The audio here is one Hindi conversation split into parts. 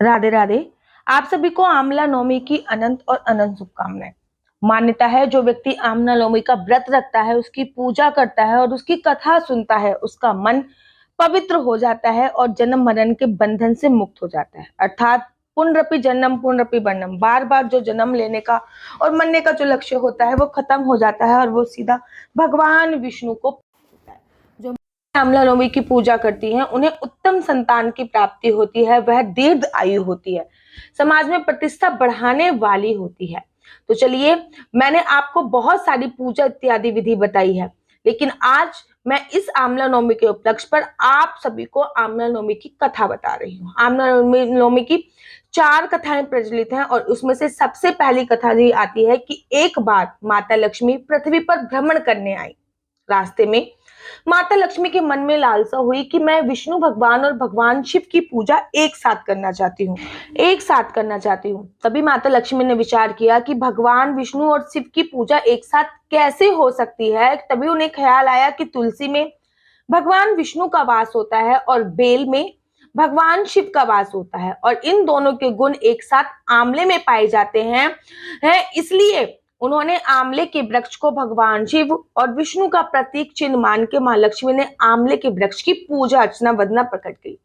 राधे राधे। आप सभी को आमला नवमी की अनंत और अनंत शुभकामनाएं। मान्यता है जो व्यक्ति आमला नवमी का व्रत रखता है, उसकी पूजा करता है और उसकी कथा सुनता है, उसका मन पवित्र हो जाता है और जन्म मरण के बंधन से मुक्त हो जाता है। अर्थात पुनरपि जन्म पुनरपि वर्णम, बार बार जो जन्म लेने का और मरने का जो लक्ष्य होता है वो खत्म हो जाता है और वो सीधा भगवान विष्णु को होता है। जो आमला नवमी की पूजा करती हैं उन्हें उत्तम संतान की प्राप्ति होती है, वह दीर्घ आयु होती है, समाज में प्रतिष्ठा बढ़ाने वाली होती है। तो चलिए, मैंने आपको बहुत सारी पूजा इत्यादि विधि बताई है, लेकिन आज मैं इस आमला नवमी के उपलक्ष्य पर आप सभी को आमला नवमी की कथा बता रही हूँ। आमला नवमी की 4 कथाएं प्रचलित हैं और उसमें से सबसे पहली कथा ये आती है कि एक बार माता लक्ष्मी पृथ्वी पर भ्रमण करने आई। रास्ते में माता लक्ष्मी के मन में लालसा हुई कि मैं विष्णु भगवान और भगवान शिव की पूजा एक साथ करना चाहती हूँ। तभी माता लक्ष्मी ने विचार किया कि भगवान विष्णु और शिव की पूजा एक साथ कैसे हो सकती है। तभी उन्हें ख्याल आया कि तुलसी में भगवान विष्णु का वास होता है और बेल में भगवान शिव का वास होता है और इन दोनों के गुण एक साथ आंवले में पाए जाते हैं। इसलिए उन्होंने आंवले के वृक्ष को भगवान शिव और विष्णु का प्रतीक चिन्ह मान के मां लक्ष्मी ने आंवले के वृक्ष की पूजा अर्चना वंदना प्रकट की।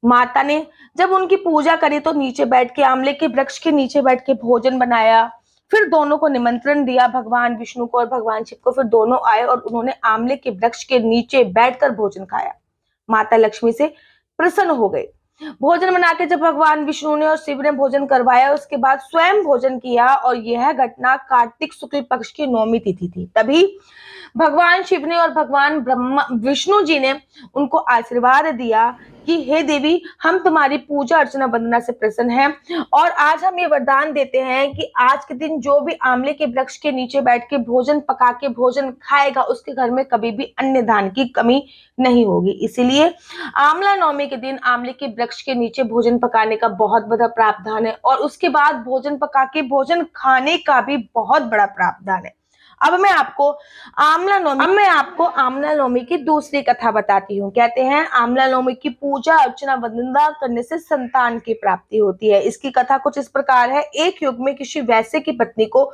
माता ने जब उनकी पूजा करी तो नीचे बैठ के आंवले के वृक्ष के नीचे बैठ के भोजन बनाया। फिर दोनों को निमंत्रण दिया, भगवान विष्णु को और भगवान शिव को। फिर दोनों आए और उन्होंने आंवले के वृक्ष के नीचे बैठकर भोजन खाया। माता लक्ष्मी से प्रसन्न हो गए। भोजन बना के जब भगवान विष्णु ने और शिव ने भोजन करवाया, उसके बाद स्वयं भोजन किया और यह घटना कार्तिक शुक्ल पक्ष की नौमी तिथि थी। तभी भगवान शिव ने और भगवान ब्रह्मा विष्णु जी ने उनको आशीर्वाद दिया कि हे देवी, हम तुम्हारी पूजा अर्चना वंदना से प्रसन्न हैं और आज हम ये वरदान देते हैं कि आज के दिन जो भी आंवले के वृक्ष के नीचे बैठ के भोजन पका के भोजन खाएगा, उसके घर में कभी भी अन्न दान की कमी नहीं होगी। इसीलिए आंवला नवमी के दिन आंवले के वृक्ष के नीचे भोजन पकाने का बहुत बड़ा प्रावधान है और उसके बाद भोजन पका के भोजन खाने का भी बहुत बड़ा प्रावधान है। अब मैं आपको आमला नवमी की दूसरी कथा बताती हूँ। कहते हैं आमला नवमी की पूजा अर्चना वंदना करने से संतान की प्राप्ति होती है। इसकी कथा कुछ इस प्रकार है। एक युग में किसी वैश्य की पत्नी को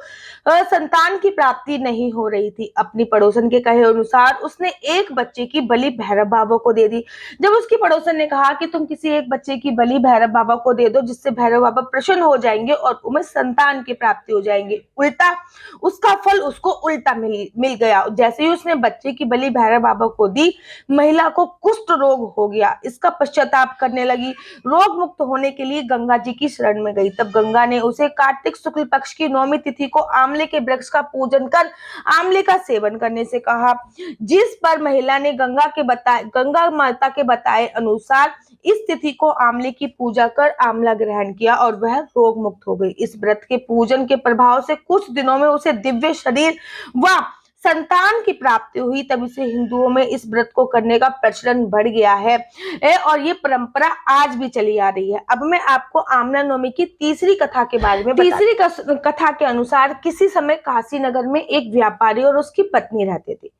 संतान की प्राप्ति नहीं हो रही थी। अपनी पड़ोसन के कहे अनुसार उसने एक बच्चे की बलि भैरव बाबा को दे दी। जब उसकी पड़ोसन ने कहा कि तुम किसी एक बच्चे की बलि भैरव बाबा को दे दो, जिससे भैरव बाबा प्रसन्न हो जाएंगे और तुम्हें संतान की प्राप्ति हो जाएंगे, उल्टा उसका फल उसको उल्टा मिल गया। जैसे ही उसने बच्चे की बलि भैरव बाबा को दी, महिला को कुष्ठ रोग हो गया। इसका पश्चाताप करने लगी। रोग मुक्त होने के लिए गंगा जी की शरण में गई। तब गंगा ने उसे कार्तिक शुक्ल पक्ष की नौमी तिथि को आंवले के वृक्ष का पूजन कर आंवले का सेवन करने से कहा, जिस पर महिला ने गंगा माता के बताए अनुसार इस तिथि को आंवले की पूजा कर आंवला ग्रहण किया और वह रोग मुक्त हो गई। इस व्रत के पूजन के प्रभाव से कुछ दिनों में उसे दिव्य शरीर व संतान की प्राप्ति हुई। तब से हिंदुओं में इस व्रत को करने का प्रचलन बढ़ गया है और ये परंपरा आज भी चली आ रही है। अब मैं आपको आमला नवमी की तीसरी कथा के बारे में तीसरी कथा के अनुसार किसी समय काशी नगर में एक व्यापारी और उसकी पत्नी रहते थे।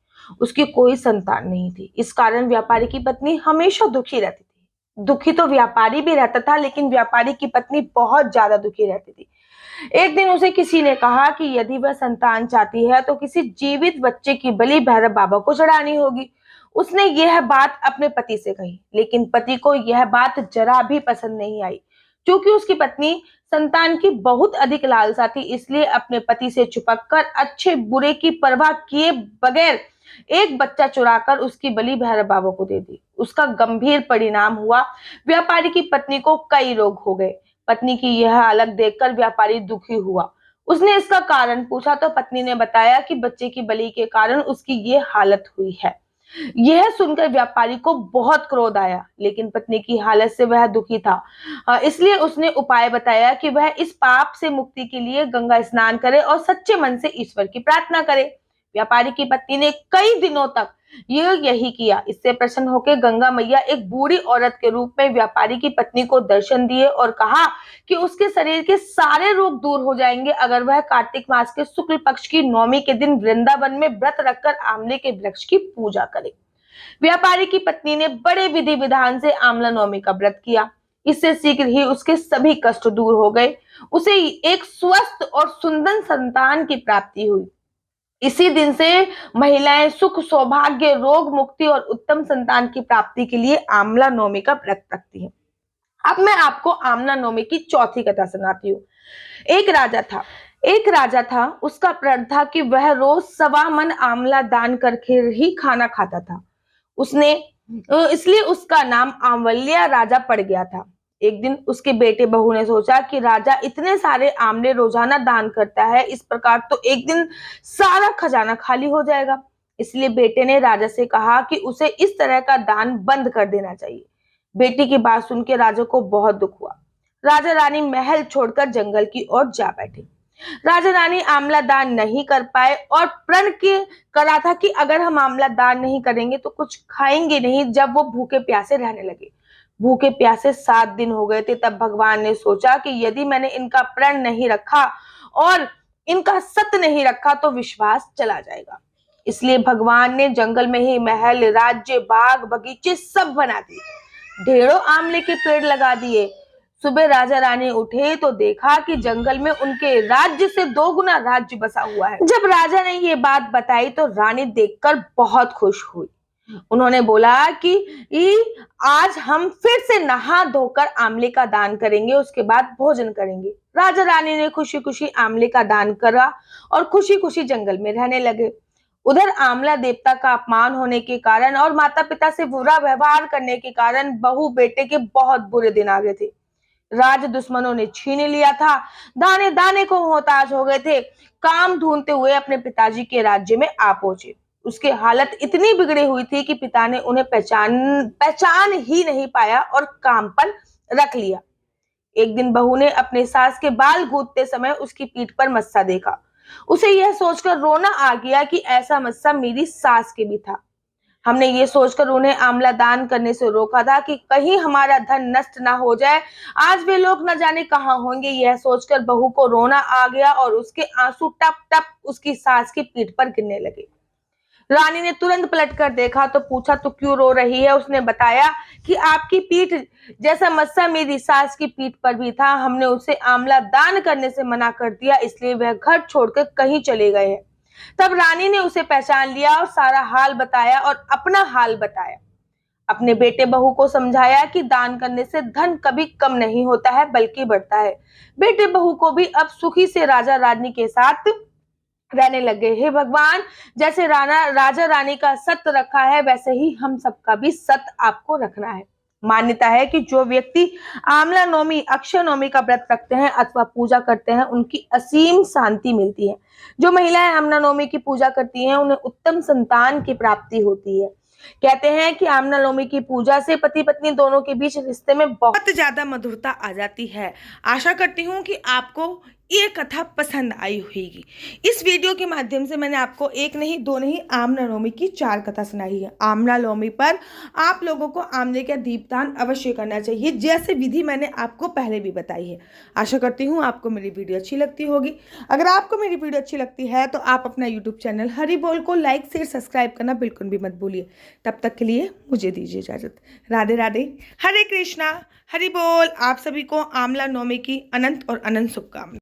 उसकी कोई संतान नहीं थी। इस कारण व्यापारी की पत्नी हमेशा दुखी रहती थी। दुखी तो व्यापारी भी रहता था, लेकिन व्यापारी की पत्नी बहुत ज्यादा दुखी रहती थी। एक दिन उसे किसी ने कहा कि यदि वह संतान चाहती है तो किसी जीवित बच्चे की बलि भैरव बाबा को चढ़ानी होगी। उसने यह बात अपने पति से कही, लेकिन पति को यह बात जरा भी पसंद नहीं आई। क्योंकि उसकी पत्नी संतान की बहुत अधिक लालसा थी, इसलिए अपने पति से छुपकर अच्छे बुरे की परवाह किए बगैर एक बच्चा चुराकर उसकी बलि भैरव बाबा को दे दी। उसका गंभीर परिणाम हुआ। व्यापारी की पत्नी को कई रोग हो गए। पत्नी की यह हालत देखकर व्यापारी दुखी हुआ। उसने इसका कारण पूछा तो पत्नी ने बताया कि बच्चे की बलि के कारण उसकी ये हालत हुई है। यह सुनकर व्यापारी को बहुत क्रोध आया, लेकिन पत्नी की हालत से वह दुखी था। इसलिए उसने उपाय बताया कि वह इस पाप से मुक्ति के लिए गंगा स्नान करे और सच्चे मन से ईश्वर की प्रार्थना करे। व्यापारी की पत्नी ने कई दिनों तक यही किया। इससे प्रसन्न होकर गंगा मैया एक बूढ़ी औरत के रूप में व्यापारी की पत्नी को दर्शन दिए और कहा कि उसके शरीर के सारे रोग दूर हो जाएंगे अगर वह कार्तिक मास के शुक्ल पक्ष की नौमी के दिन वृंदावन में व्रत रखकर आंवले के वृक्ष की पूजा करे। व्यापारी की पत्नी ने बड़े विधि विधान से आंवला नवमी का व्रत किया। इससे शीघ्र ही उसके सभी कष्ट दूर हो गए। उसे एक स्वस्थ और सुंदर संतान की प्राप्ति हुई। इसी दिन से महिलाएं सुख, सौभाग्य, रोग मुक्ति और उत्तम संतान की प्राप्ति के लिए आंवला नवमी का व्रत रखती हैं। अब मैं आपको आंवला नवमी की चौथी कथा सुनाती हूँ। एक राजा था, उसका प्रण था कि वह रोज 1.25 मन आंवला दान करके ही खाना खाता था। उसने इसलिए उसका नाम आंवल्या राजा पड़ गया था। एक दिन उसके बेटे बहू ने सोचा कि राजा इतने सारे आंवले रोजाना दान करता है, इस प्रकार तो एक दिन सारा खजाना खाली हो जाएगा। इसलिए बेटे ने राजा से कहा कि उसे इस तरह का दान बंद कर देना चाहिए। बेटी की बात सुन के राजा को बहुत दुख हुआ। राजा रानी महल छोड़कर जंगल की ओर जा बैठे। राजा रानी आंवला दान नहीं कर पाए और प्रण के करा था कि अगर हम आंवला दान नहीं करेंगे तो कुछ खाएंगे नहीं। जब वो भूखे प्यासे रहने लगे, भूखे प्यासे 7 दिन हो गए थे, तब भगवान ने सोचा कि यदि मैंने इनका प्रण नहीं रखा और इनका सत्य नहीं रखा तो विश्वास चला जाएगा। इसलिए भगवान ने जंगल में ही महल, राज्य, बाग, बगीचे सब बना दिए। ढेरों आंवले के पेड़ लगा दिए। सुबह राजा रानी उठे तो देखा कि जंगल में उनके राज्य से 2 गुना राज्य बसा हुआ है। जब राजा ने ये बात बताई तो रानी देखकर बहुत खुश हुई। उन्होंने बोला कि आज हम फिर से नहा धोकर आंवले का दान करेंगे, उसके बाद भोजन करेंगे। राजा रानी ने खुशी खुशी आंवले का दान करा और खुशी खुशी जंगल में रहने लगे। उधर आंवला देवता का अपमान होने के कारण और माता पिता से बुरा व्यवहार करने के कारण बहू बेटे के बहुत बुरे दिन आ गए थे। राज दुश्मनों ने छीन लिया था, दाने दाने को मोहताज हो गए थे। काम ढूंढते हुए अपने पिताजी के राज्य में आ पहुंचे। उसकी हालत इतनी बिगड़ी हुई थी कि पिता ने उन्हें पहचान ही नहीं पाया और काम पर रख लिया। एक दिन बहू ने अपने सास के बाल गूंथते समय उसकी पीठ पर मस्सा देखा। उसे यह सोचकर रोना आ गया कि ऐसा मस्सा मेरी सास के भी था। हमने ये सोचकर उन्हें आंवला दान करने से रोका था कि कहीं हमारा धन नष्ट ना हो जाए। आज वे लोग न जाने कहां होंगे। यह सोचकर बहू को रोना आ गया और उसके आंसू टप टप उसकी सास की पीठ पर गिरने लगे। रानी ने तुरंत पलटकर देखा तो पूछा, तो क्यों रो रही है? उसने बताया कि आपकी पीठ जैसा मस्सा मेरी सास की पीठ पर भी था। हमने उसे आंवला दान करने से मना कर दिया, इसलिए वह घर छोड़कर कहीं चले गए हैं। तब रानी ने उसे पहचान लिया और सारा हाल बताया और अपना हाल बताया। अपने बेटे बहू को समझाया कि दान करने से धन कभी कम नहीं होता है बल्कि बढ़ता है। बेटे बहू को भी अब सुखी से राजा रानी के साथ रहने लगे। हे भगवान, जैसे राजा रानी का सत्य रखा है वैसे ही हम सबका भी सत्य आपको रखना है। मान्यता है कि जो व्यक्ति आंवला नवमी, अक्षय नवमी का व्रत रखते हैं अथवा पूजा करते हैं उनकी असीम शांति मिलती है। जो महिलाएं आंवला नवमी की पूजा करती हैं उन्हें उत्तम संतान की प्राप्ति होती है। कहते हैं कि आंवला नवमी की पूजा से पति पत्नी दोनों के बीच रिश्ते में बहुत ज्यादा मधुरता आ जाती है। आशा करती हूँ कि आपको ये कथा पसंद आई होगी। इस वीडियो के माध्यम से मैंने आपको 1 नहीं 2 नहीं आंवला नवमी की 4 कथा सुनाई है। आंवला नवमी पर आप लोगों को आंवले का दीपदान अवश्य करना चाहिए, जैसे विधि मैंने आपको पहले भी बताई है। आशा करती हूँ आपको मेरी वीडियो अच्छी लगती होगी। अगर आपको मेरी वीडियो अच्छी लगती है तो आप अपना यूट्यूब चैनल हरि बोल को लाइक शेयर सब्सक्राइब करना बिल्कुल भी मत भूलिए। तब तक के लिए मुझे दीजिए इजाजत। राधे राधे, हरे कृष्णा, हरि बोल। आप सभी को आंवला नवमी की अनंत और अनंत शुभकामनाएं।